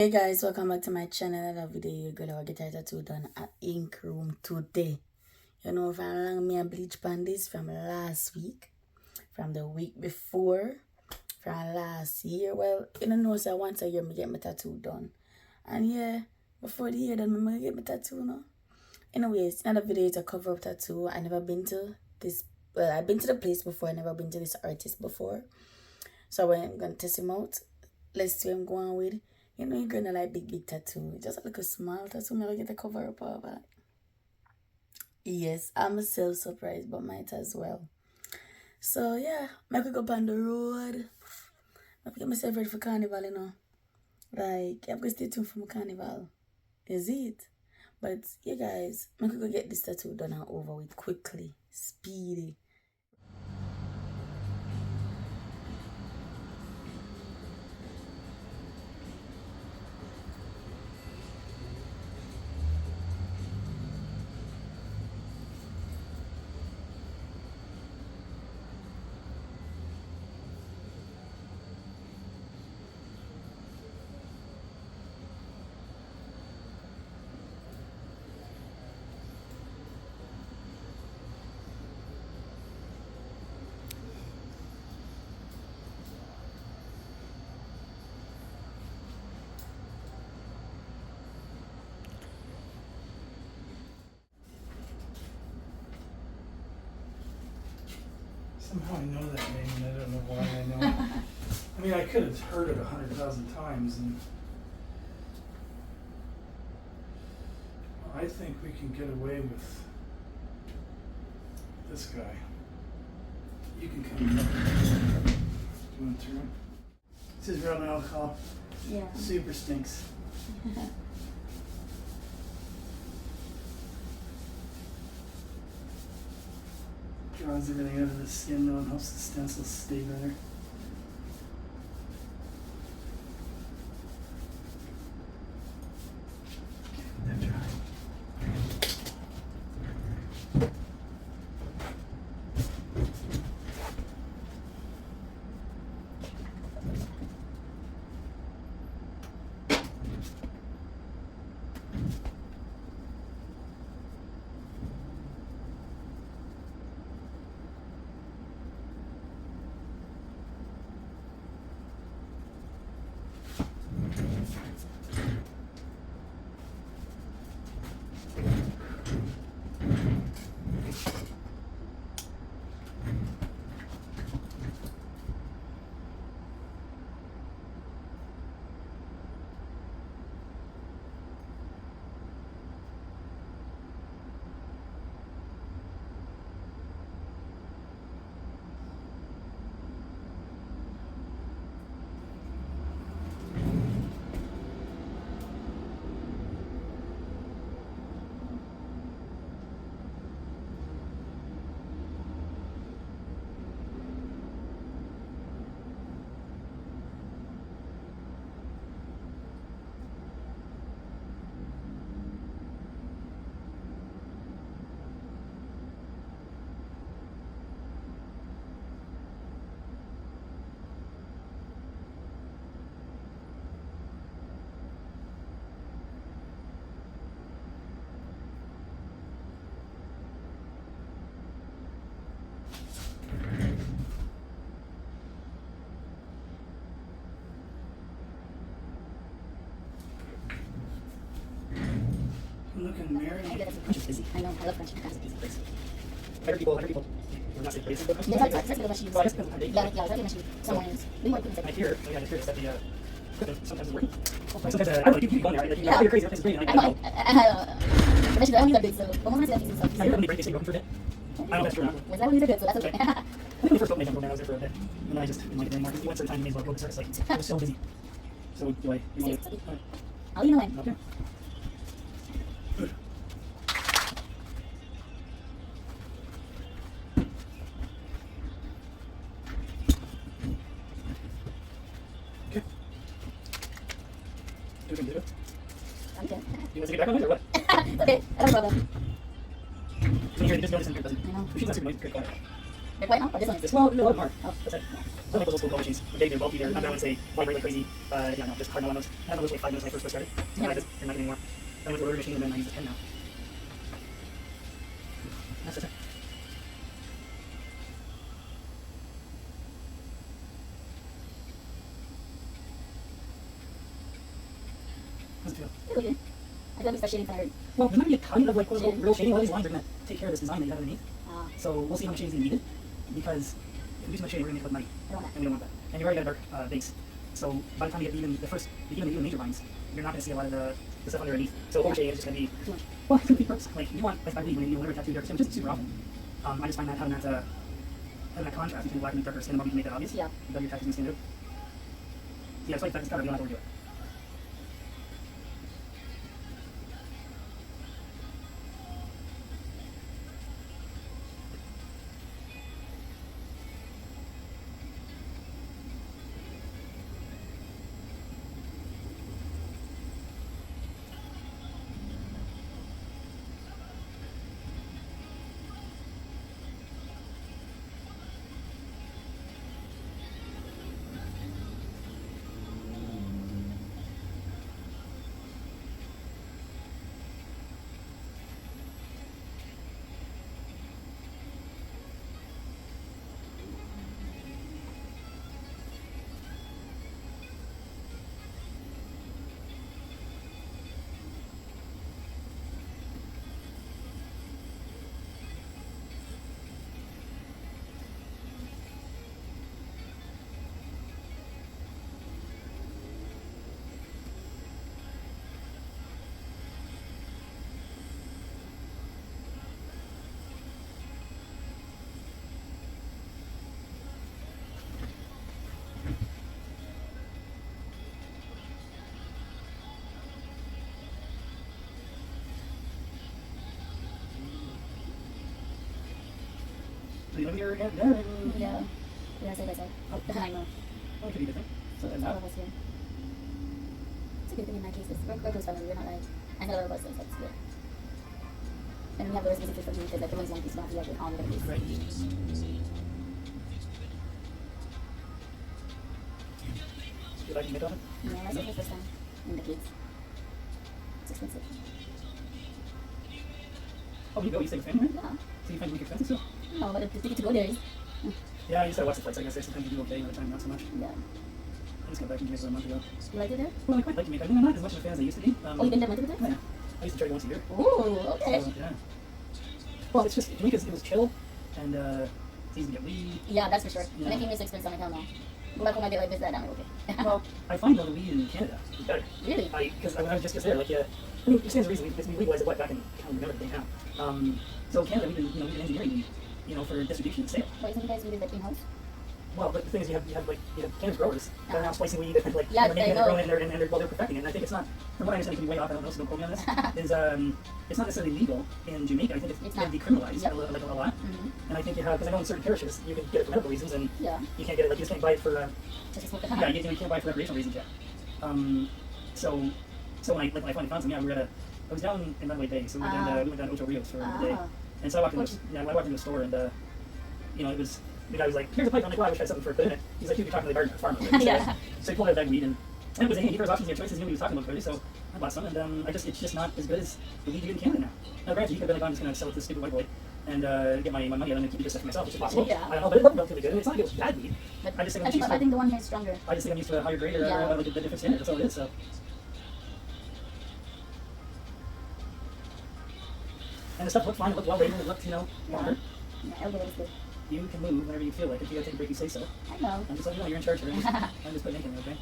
Hey guys, welcome back to my channel. Another video. You're gonna get a tattoo done at Ink Room today. You know, from long me a bleach pandis from last week, from the week before, from last year. Well, you know, so once a year me get my tattoo done. And yeah, before the year done, me get my tattoo no. Anyways, another video is a cover up tattoo. I never been to this. Well, I've been to the place before. I never been to this artist before. So I'm gonna test him out. Let's see what I'm going with. You know, you're gonna like big tattoo. Just like a small tattoo, maybe get a cover up of that. Yes, I'm self surprised, but might as well. So yeah, I could go on the road. I get myself ready for carnival, you know. Like, I'm gonna stay tuned for my carnival. Is it? But you guys, I could go get this tattoo done and over with quickly, speedy. Somehow I know that name and I don't know why I know it. I mean, I could have heard it 100,000 times, and I think we can get away with this guy. You can come in. Do you want to turn? This is real alcohol. Yeah. Super stinks. Draws everything out of the skin though and helps the stencils stay better. Okay, let that dry. Looking married. Crunch is busy. I know, I love crunch. Crunch is busy. I heard people are not saying places. Yeah, it's a machine. Well, I guess because of the Yeah, it's a machine. Some mornings. We might put I hear, I just hear that the equipment sometimes is working. Sometimes, I don't know, you keep going there, right? Like, Yeah. you're crazy, that place is great, and I know. The machine, I don't use that big, so almost not that big stuff. I hear when they break, they stay broken for a bit. I don't know if that's true or not. Was that when these are good, so that's okay. I think when they first opened, they jumped over there, I was there for a bit. And then I just didn't like it anymore, because you went certain time, you may as well go, because it's like, it was so busy. So, do I, you want to, I'll leave you alone. okay. Okay. You can do it. I'm good. You want to get back on it or what? It's okay, I don't have a problem. Can you hear it? Just notice in here, doesn't it? I know. She's not super noisy. Good, quiet. They're white now? Or this one This is? well, a lot of them are. Oh. That's it. Some like those old school machines. They're big, they're bulky, they're underground, they vibrate like crazy. Yeah, no, just hard no on those. I had those like 5 minutes when I first started. And I just didn't like it anymore. I went to a rotary machine and then I use a pen now. That's it. How's it feel? It's okay. I feel like we start shading kind of hard. Well, there's not gonna be a ton of like quote unquote real shading. A lot of these lines are gonna take care of this design that you have underneath. Ah, So we'll see how much shading is needed because if we do so much shading, we're gonna make a lot of money, I don't want and we don't want that. And you already got a dark base, so by the time you get even the first, even the major lines, you're not gonna see a lot of the stuff underneath. So overshading is just gonna be that. Too much. well, it's gonna be gross. Like you want, like I believe when you whenever tattoo dark skin, which isn't super often. I just find that having that contrast between black and darker skin, the more you can make that obvious, Yeah. the better your tattoos can do. Yeah, it's like that's gotta be, you don't have to overdo it. So you know your head there, and Yeah. Yeah, side by side. Oh. I know. well, it could be a good thing. So All and of us here. It's a good thing in my case. We're close family. We're not like, I know all of us, so it's good. And we have the rest of the for me because like everyone's one piece, not like with all of them. right. You like makeup on it? Yeah, that's the first time. And the kids. It's expensive. Oh, you go. You stay with family, right? Yeah. So you find it make expensive still? No, but the ticket to go there is. Yeah, I used to watch the flights. I guess sometimes you do okay, other time not so much. Yeah. I just got back from Jamaica a month ago. You like it there? Well, I quite like Jamaica. I mean, I'm not as much of a fan as I used to be. Oh, you've been there multiple times? Yeah. I used to try once a year. Ooh, okay. So, yeah. Well, it's just Jamaica's it was chill and it's easy to get weed. Yeah, that's for sure. Yeah. And then came so expensive, I'm like, hell no. Go back home, I get like this, that, I'm like, okay. Well, I find though the weed in Canada is better. Really? Because when I was just there, like yeah, I mean, it stands to reason we legalized it what back in I don't remember the day now. So Canada we've been engineering weed, for distribution and sale. Wait, so you guys do this like in-house? Well, but the thing is, you have cannabis growers that are now splicing weed and like Yeah, making it, I know. growing it, and they're perfecting it. And I think it's not, from what I understand, it could be way off. I don't know, so don't quote me on this. It's not necessarily legal in Jamaica. I think it's It's going not. to be criminalized Yep. a lot. Mm-hmm. And I think you have, because I know in certain parishes you can get it for medical reasons, and Yeah. you can't get it like you just can't buy it for Just to smoke the yeah, you can't buy it for recreational reasons yet. So when I finally found some, yeah, I was down in Runaway Bay, so we went down to Ocho Rios for the day. Ah. And so I walked into a store and it was the guy was like, "Here's a pipe." I'm like, "Well, I wish I had something for a put in it." He's like, "You could talk to the gardener, farmer." So, Yeah. so he pulled out a bag of weed and it was he throws options in your choices. He knew what he was talking about clearly, so I bought some and it's just not as good as the weed you get in Canada now. Now, granted, you could have been like, "I'm just gonna sell it to this stupid white boy and get my money and then keep this stuff for myself," which is possible. Yeah. I don't know, but it looked relatively good. It's not like it was bad weed. But I just think I think the one here is stronger. I just think I'm used to a higher grade or Yeah. like a different standard. That's all it is. So. And the stuff looked fine. It looked well rated. It looked, longer. Yeah, elbow is good. You can move whenever you feel like. If you gotta take a break, you say so. I know. I'm just letting you know you're in charge here. I'm just putting ink in there, okay?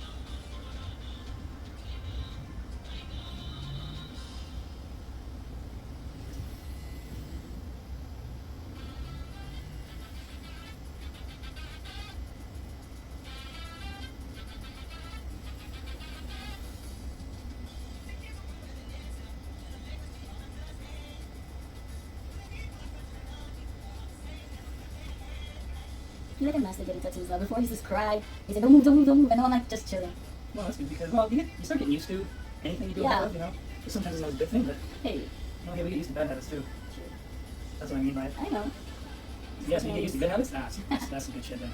You like a master getting tattoos now. Before he just cried. He said, don't move, don't move, don't move. And now I'm like, just chilling. Well, that's good because, you start getting used to anything you do in Yeah. life, Which sometimes is not a good thing, but, Hey. hey, we get used to bad habits too. That's what I mean by it. I know. Yeah, so you get used to good habits? Ah, that's some good shit then.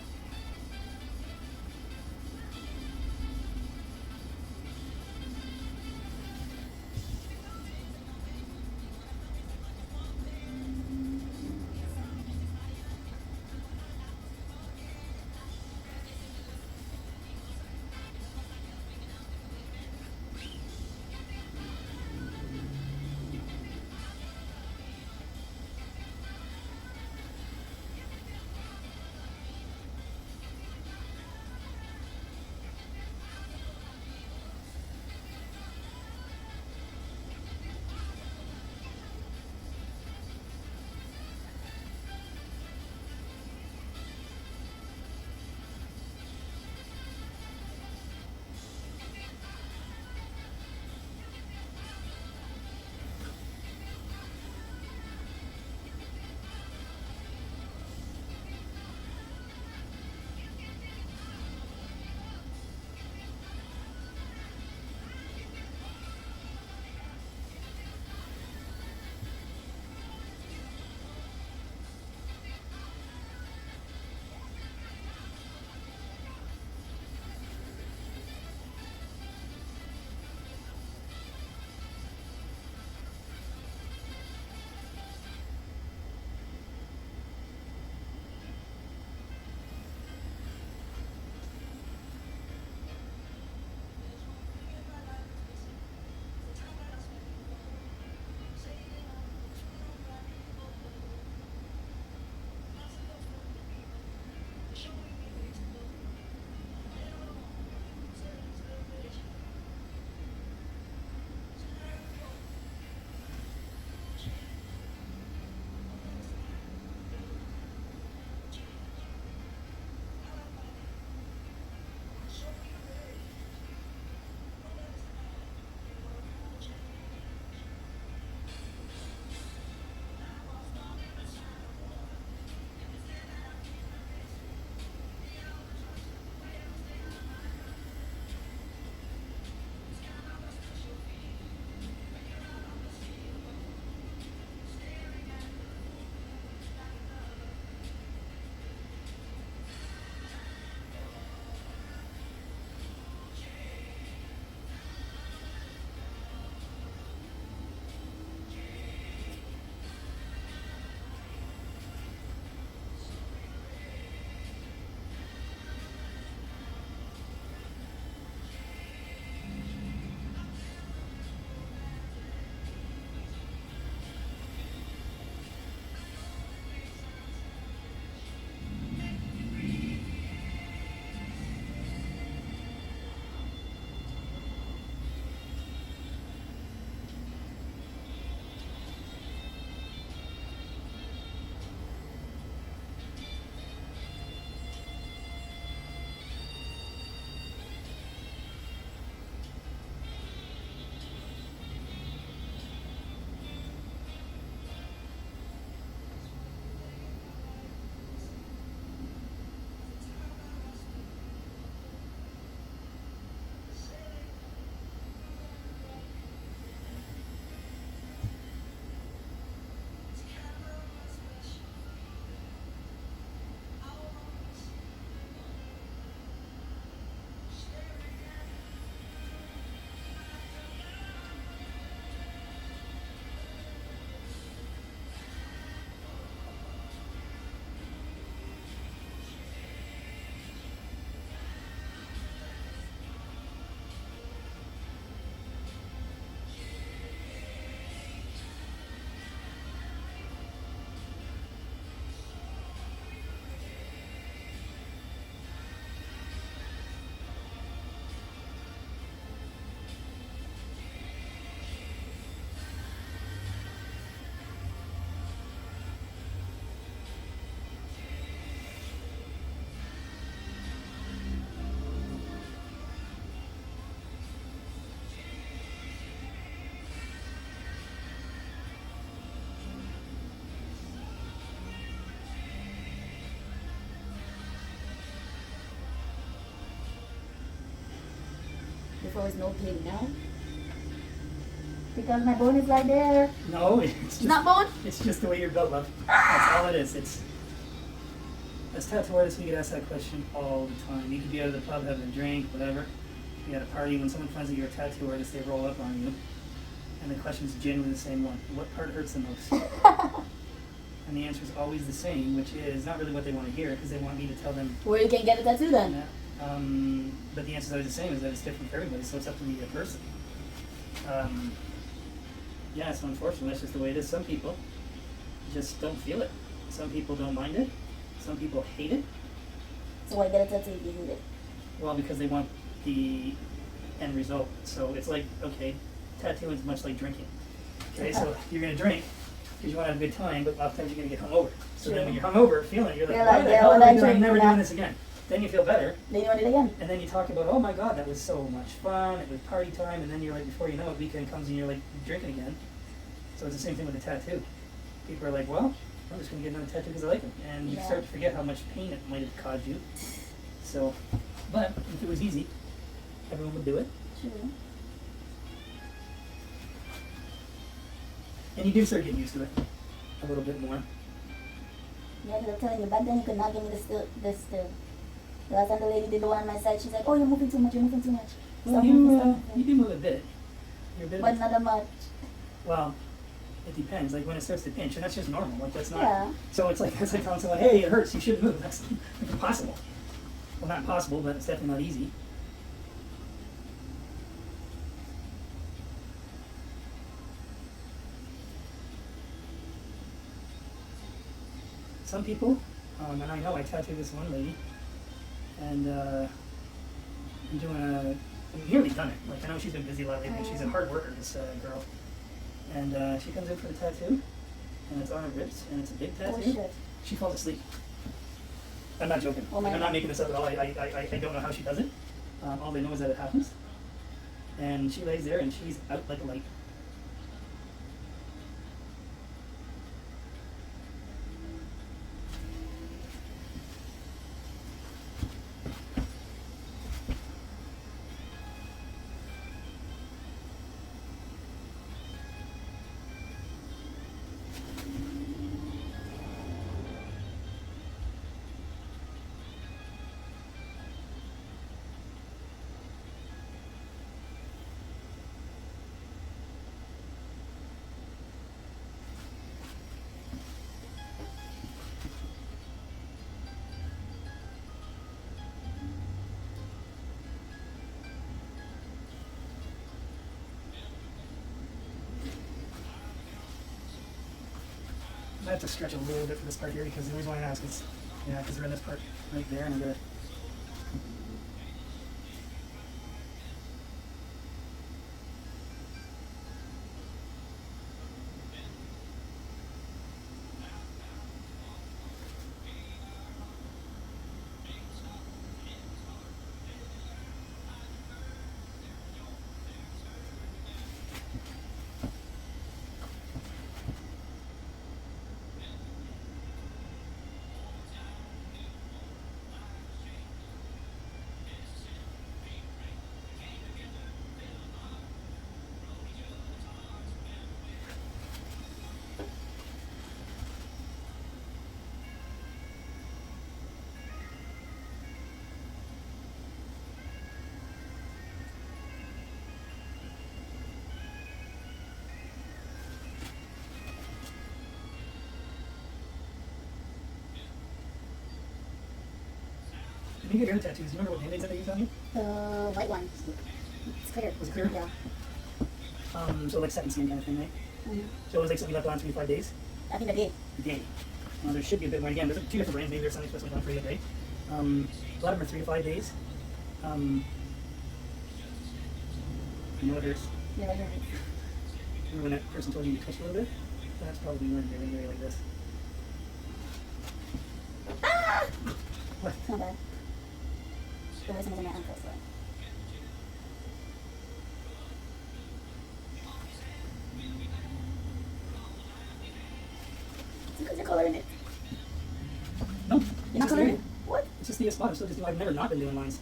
Before was no pain now. Because my bone is right there. No, It's not bone? it's just the way you're built, love. That's all it is. It's As tattoo artists, we get asked that question all the time. You could be out of the pub having a drink, whatever. You at a party, when someone finds that you're a tattoo artist, they roll up on you. And the question is generally the same one. What part hurts the most? And the answer is always the same, which is not really what they want to hear, because they want me to tell them. Where you can get a tattoo then? But the answer is always the same, is that it's different for everybody, so it's up to me, a person. Yeah, it's unfortunate. That's just the way it is. Some people just don't feel it. Some people don't mind it. Some people hate it. So why get a tattoo if you hate it? Well, because they want the end result. So it's like, okay, tattooing is much like drinking. Okay, so you're going to drink because you want to have a good time, but oftentimes you're going to get hungover. So then when you're hungover, feeling, you're like, why the hell am I doing? I'm never doing this again. Then you feel better. Then you want it again. And then you talk about, oh my God, that was so much fun. It was party time. And then you're like, before you know it, weekend comes and you're like drinking again. So it's the same thing with a tattoo. People are like, well, I'm just going to get another tattoo because I like it. And you start to forget how much pain it might have caused you. So, but if it was easy, everyone would do it. True. And you do start getting used to it a little bit more. Yeah, because I'm telling you, back then you could not give me this still. The last time the lady did the one on my side, she's like, oh, you're moving too much, you're moving too much. Well, you do move a bit. You're a bit but not that much. Well, it depends. Like when it starts to pinch, and that's just normal. Like that's not. Yeah. So it's like telling someone, hey, it hurts. You should move. That's impossible. Well, not impossible, but it's definitely not easy. Some people, and I know I tattooed this one lady, and I'm doing I'm nearly done it. Like I know she's been busy a lot lately. She's a hard worker, this girl. And she comes in for the tattoo, and it's on her ribs, and it's a big tattoo. Oh, shit. She falls asleep. I'm not joking. Oh, I'm not making this up at all. I don't know how she does it. All I know is that it happens. And she lays there, and she's out like a light. I have to stretch a little bit for this part here because the reason why I ask is, yeah, because they're in this part right there, and I'm gonna. When you get your tattoos, do you remember what band-aids that they used on you? The white one. It's clear. Was it clear? Yeah. So like second skin kind of thing, right? Mm-hmm. So it was like something left on 3 to 5 days? I think I did. A day. There should be a bit more. Again, there's 2 different brands. Maybe there's something supposed to be done for you a day. A lot of them are 3 to 5 days. You know what hurts? Yeah, I heard it. Remember when that person told you to twitch a little bit? That's probably when they're in like this. Ah! What? It's not bad. The worst one is in my ankle, so. It's because you're coloring it. No. You're not coloring it? What? It's just the spot. I'm still just doing, I've never not been doing lines.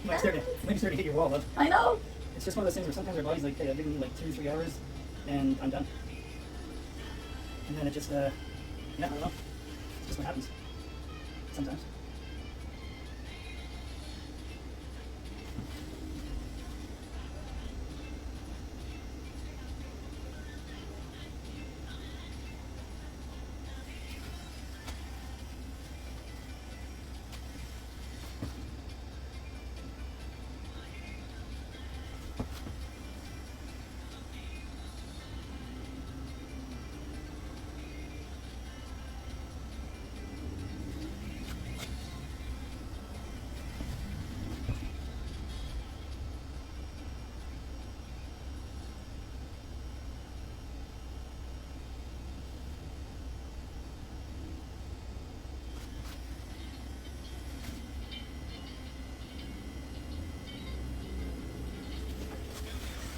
Might start to hit your wall, but I know. it's just one of those things where sometimes our body's like, hey, I'm giving you like 2 or 3 hours, and I'm done. And then it just, yeah, I don't know. It's just what happens. Sometimes.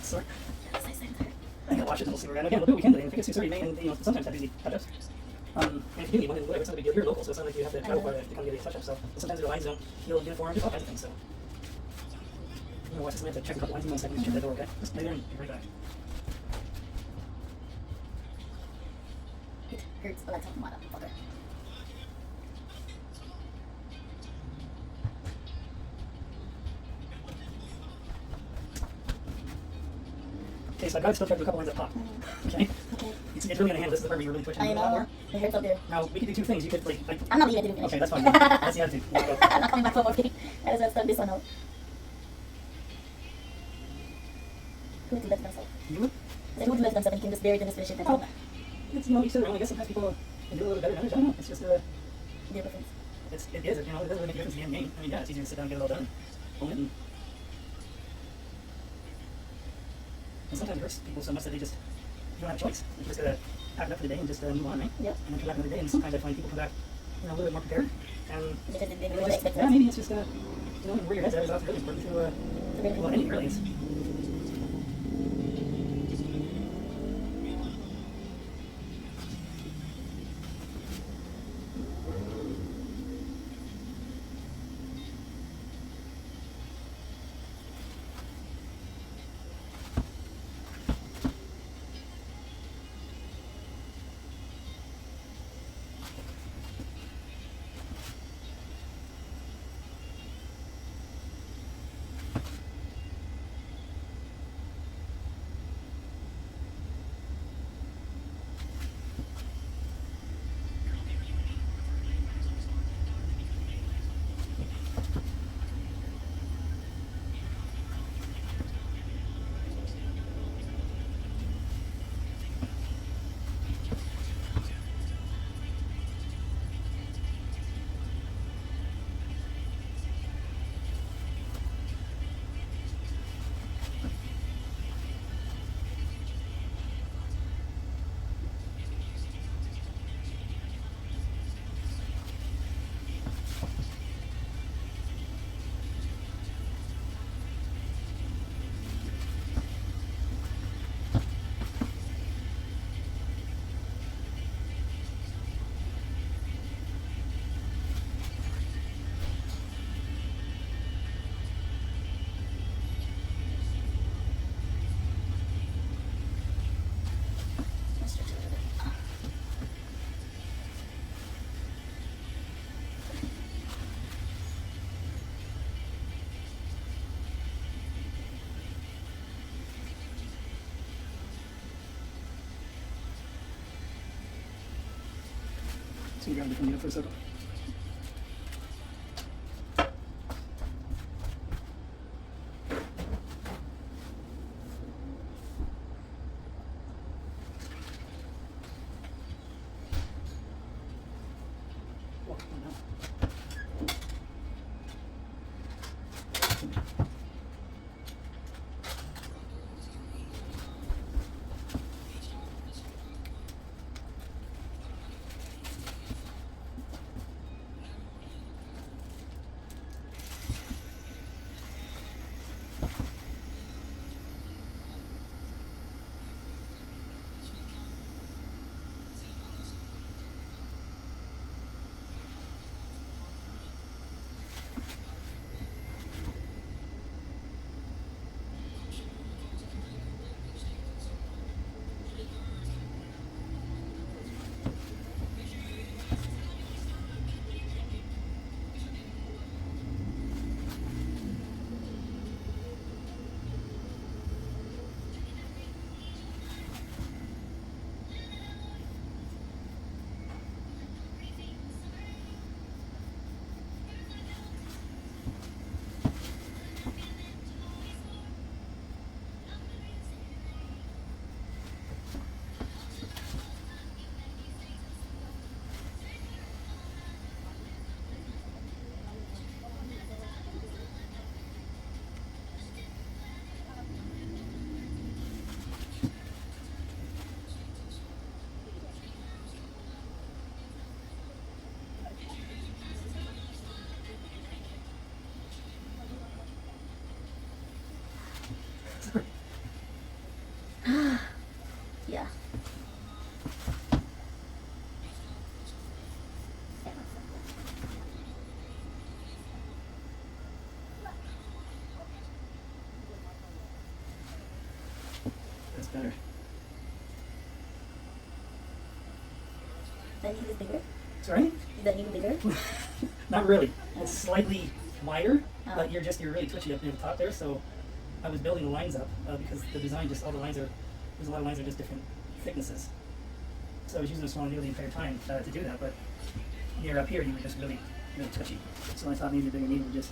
Sorry. I gotta watch it and we'll see where we're at. Again, we'll do what we can today. And if it gets too sore, you may, and, you know, sometimes have easy touch-ups. And if you do need one, then whatever, it's not a big deal. You're local, so it's not like you have to travel far to come get a touch-up. So sometimes the lines don't heal uniform, just all kinds of things. So I'm gonna watch this. I'm gonna have to check a couple lines in 1 second. Just check that door, okay? Just lay there and be right back. It hurts, but I tell them motherfucker. Okay, so I've got to still try to do a couple lines up top. Okay? Okay. It's really gonna handle. This is the part where you're really twitching. I a lot more. know. It hurts up there. Now we can do 2 things. You could like. I'm not leaving it to finish. Okay, that's fine. That's the attitude. There you go. I'm not coming back for more thing. I just want to start this one out. Who would do that to themselves? You would? They would do that to themselves and can just bear it and just finish it. Oh, it's, you know, each their own. I guess sometimes people can do a little bit better than others. I don't know. It's just Their preference. it is. You know, it doesn't really make a difference in the end game. I mean, yeah, it's easier to sit down and get it all done. Own it and sometimes it hurts people so much that they just you don't have a choice. You just gotta pack it up for the day and just move on, right? Yep. And then come back another day. And sometimes I find people come back, you know, a little bit more prepared. And Because they they're don't just, expect yeah, that. maybe it's just you know, where your head's at is also really important to well, anything really is. So you gotta be coming up for a second. Yeah. That's better. That needle is bigger? Sorry? Is that needle bigger? Not really. It's slightly wider, Oh. but you're really twitchy up near the top there. So I was building the lines up because the design just all the lines are there's a lot of lines are just different thicknesses. So I was using a small needle the entire time to do that, but near up here you were just really twitchy. So I thought maybe a bigger needle would just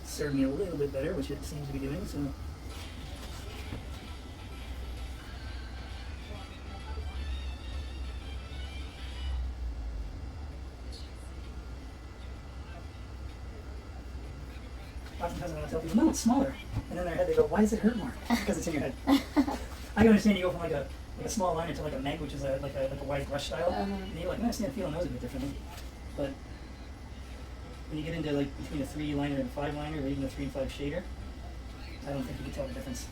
serve me a little bit better, which it seems to be doing. So. Oftentimes I want to tell people, no, it's smaller. And in their head they go, why does it hurt more? Because it's in your head. I can understand you go from like a small liner to like a meg, which is like a wide brush style. And you're like, I understand feeling those a bit differently. But when you get into like between a 3 liner and a 5 liner, or even a 3 and 5 shader, I don't think you can tell the difference.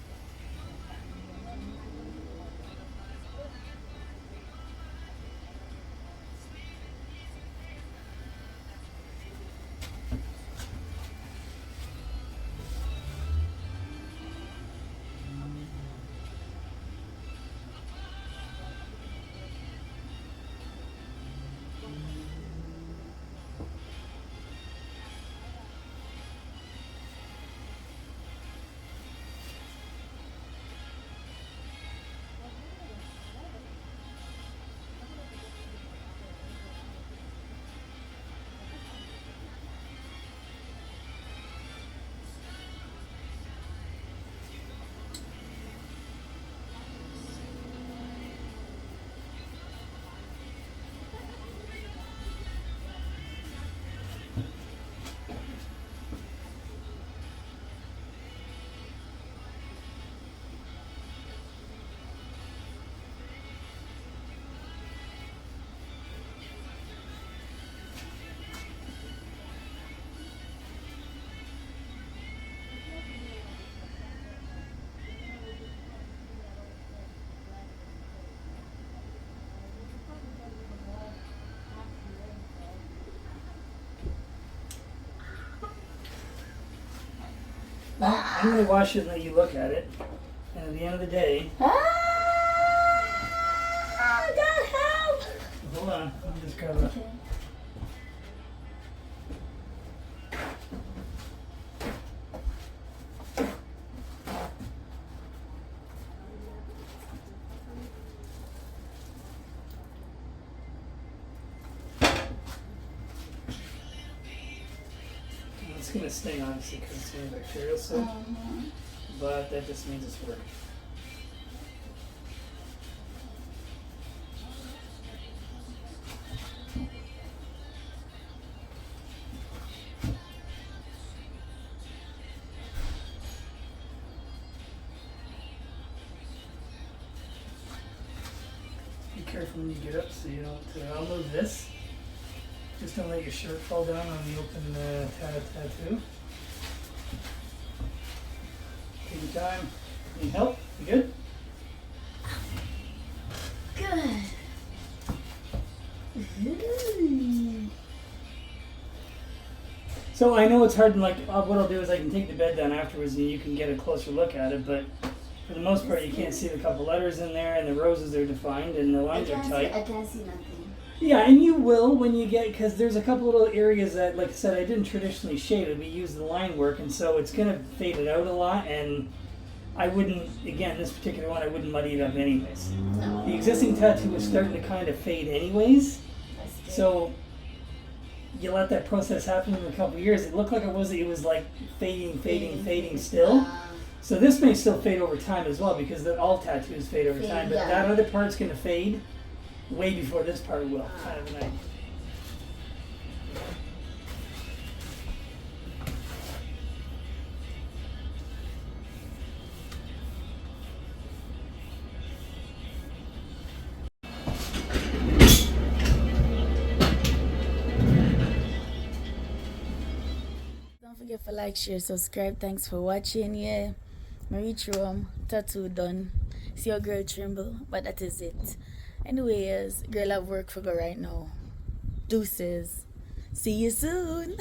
Well, I'm going to wash it and let you look at it. And at the end of the day... God help! Hold on, let me just grab it. Okay. It's going to sting, obviously, because it's antibacterial soap. But that just means it's work. Be careful when you get up so you don't, I'll move this. Just don't let your shirt fall down on the open tattoo. Take your time. Need help? You good? Good. So I know it's hard, and like what I'll do is I can take the bed down afterwards and you can get a closer look at it, but for the most part you can't see the couple letters in there, and the roses are defined and the lines are tight. I can't see nothing. Yeah, and you will when you get, because there's a couple little areas that, like I said, I didn't traditionally shade it. We use the line work, and so it's going to fade it out a lot, and I wouldn't, again, this particular one, I wouldn't muddy it up anyways. No. The existing tattoo is starting to kind of fade anyways, so you let that process happen in a couple of years. It looked like it was like fading still. So this may still fade over time as well, because all tattoos fade over time, but Yeah. that other part's going to fade way before this part will, kind of an idea. for like, share, subscribe. Thanks for watching. Yeah, I reach home, tattoo done. See your girl tremble, but that is it. Anyways, girl, have work for go right now. Deuces. See you soon.